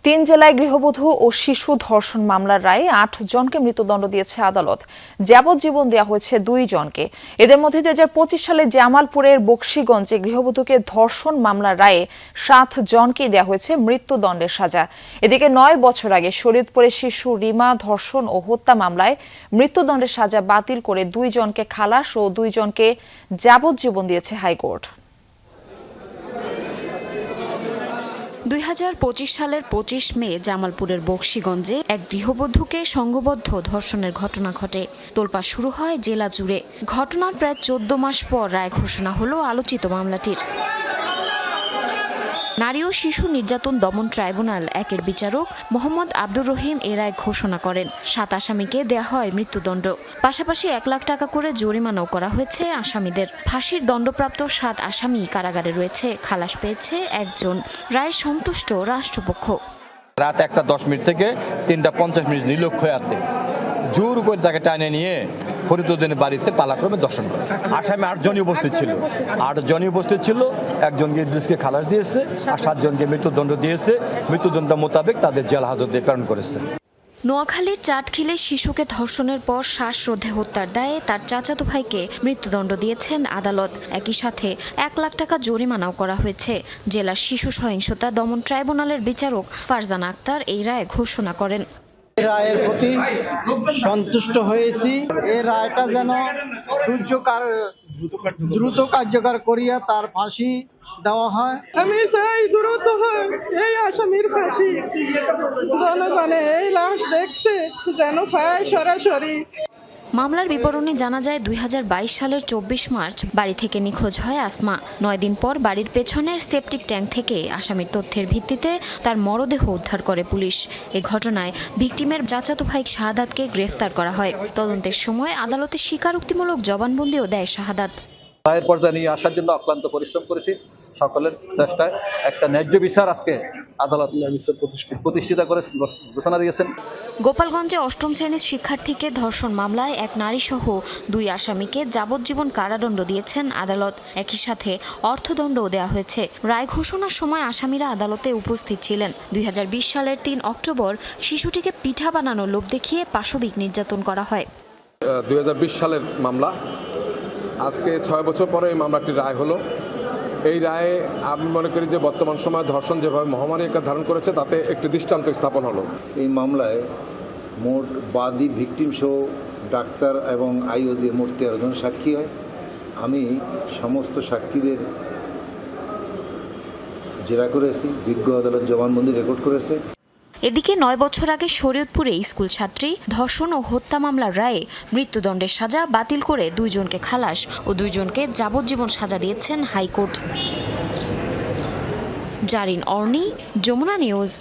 তিন জেলায় গৃহবধূ ও শিশু ধর্ষণ মামলার রায়ে ৮ জনকে মৃত্যুদণ্ড দিয়েছে আদালত। যাবজ্জীবন দেওয়া হয়েছে 2 জনকে। এদের মধ্যে 2025 সালে জামালপুরের বকশীগঞ্জে গৃহবধূকে ধর্ষণ মামলার রায়ে 7 জনকে দেওয়া হয়েছে মৃত্যুদণ্ডের সাজা। এদিকে 9 বছর আগে শরীয়তপুরের শিশু রিমা ধর্ষণ ও হত্যা মামলায় মৃত্যুদণ্ডের সাজা বাতিল করে 2 জনকে খালাস ও 2 জনকে যাবজ্জীবন দিয়েছে হাইকোর্ট। 2025 সালের 25 মে জামালপুরের বকশীগঞ্জে এক গৃহবধূকে সংঘবদ্ধ ধর্ষণের ঘটনা ঘটে। তোলপাড় শুরু হয় জেলা জুড়ে। ঘটনার প্রায় 14 মাস পর রায় ঘোষণা হলো আলোচিত মামলাটির। নারী ও শিশু নির্যাতন দমন ট্রাইব্যুনাল একের বিচারক মোহাম্মদ আব্দুর রহিম এ রায় ঘোষণা করেন। 7 আসামিকে দেয়া হয় মৃত্যুদণ্ড। পাশাপাশি 1 লাখ টাকা করে জরিমানাও করা হয়েছে আসামিদের। ফাঁসির দণ্ডপ্রাপ্ত 7 আসামি কারাগারে রয়েছে, খালাস পেয়েছে 1 জন। রায়ে সন্তুষ্ট রাষ্ট্রপক্ষ। রাত 1:10 থেকে 3:50 নিরীক্ষয়ার্থে জোর করে তাকে টানে নিয়ে ফরিদউদ্দিনের বাড়িতে পালাক্রমে দর্শন করে। আসামি 8 জনই উপস্থিত ছিল। 8 জনই উপস্থিত ছিল। একজনকে ইদ্রিসকে খালাস দিয়েছে আর 7 জনকে মৃত্যুদণ্ড দিয়েছে। মৃত্যুদণ্ড মোতাবেক তাদের জেল হাজতে প্রেরণ করেছে। নোয়াখালীর চাটখিলে শিশুকে ধর্ষণের পর শ্বাসরোধে হত্যার দায়ে তার চাচাতো ভাইকে মৃত্যুদণ্ড দিয়েছেন আদালত। একই সাথে 1 লাখ টাকা জরিমানাও করা হয়েছে। জেলা শিশু সহিংসতা দমন ট্রাইব্যুনালের বিচারক ফারজানা আক্তার এই রায় ঘোষণা করেন। রায়ের প্রতি সন্তুষ্ট হয়েছি। এই রায়টা যেন দ্রুত কার্যকর করিয়া তার ফাঁসি দেওয়া হয়। আমি চাই দ্রুত হয় এই আসামির ফাঁসি। জনগণে এই লাশ দেখতে যেন পায় সরাসরি। মামলার বিবরণে জানা যায় 2022 সালের 24 মার্চ বাড়ি থেকে নিখোঁজ হয় আসমা। 9 দিন পর বাড়ির পেছনের সেপটিক ট্যাঙ্ক থেকে আসামির তথ্যের ভিত্তিতে তার মরদেহ উদ্ধার করে পুলিশ। এ ঘটনায় ভিকটিমের চাচাতো ভাই শাহাদাতকে গ্রেফতার করা হয়। তদন্তের সময় আদালতে স্বীকারোক্তিমূলক জবানবন্দিও দেয় শাহাদাত। রায়ের পর্যায়ে নিয়ে আসার জন্য অক্লান্ত পরিশ্রম করেছি। সকলের চেষ্টায় একটা ন্যায্য বিচার আজকে আদালত প্রতিষ্ঠিত করে ঘোষণা দিয়েছেন। গোপালগঞ্জে 8ম শ্রেণীর শিক্ষার্থীকে ধর্ষণ মামলায় এক নারীসহ 2 আসামিকে যাবজ্জীবন কারাদণ্ড দিয়েছেন আদালত। একই সাথে অর্থদণ্ডও দেওয়া হয়েছে। রায় ঘোষণার সময় আসামিরা আদালতে উপস্থিত ছিলেন। 2020 সালের 3 অক্টোবর শিশুটিকে পিঠা বানানোর লোভ দেখিয়ে পাশবিক নির্যাতন করা হয়। 2020 সালের মামলা। আজকে 6 বছর পরে এই মামলাটির রায় হলো। এই রায়ে আমি মনে করি যে বর্তমান সময়ে ধর্ষণ যেভাবে মহামারী আকার ধারণ করেছে তাতে একটি দৃষ্টান্ত স্থাপন হলো। এই মামলায় মোট বাদী, ভিকটিম সহ ডাক্তার এবং আইও দিয়ে মোট 13 জন সাক্ষী হয়। আমি সমস্ত সাক্ষীদের জেরা করেছি। বিজ্ঞ আদালত জবানবন্দি রেকর্ড করেছে। এদিকে 9 বছর আগে শরীয়তপুরে স্কুল ছাত্রী ধর্ষণ ও হত্যা মামলার রায়ে মৃত্যুদণ্ডের সাজা বাতিল করে 2 জনকে খালাস ও 2 জনকে যাবজ্জীবন সাজা দিয়েছেন হাইকোর্ট। জারিন অর্নি, যমুনা নিউজ।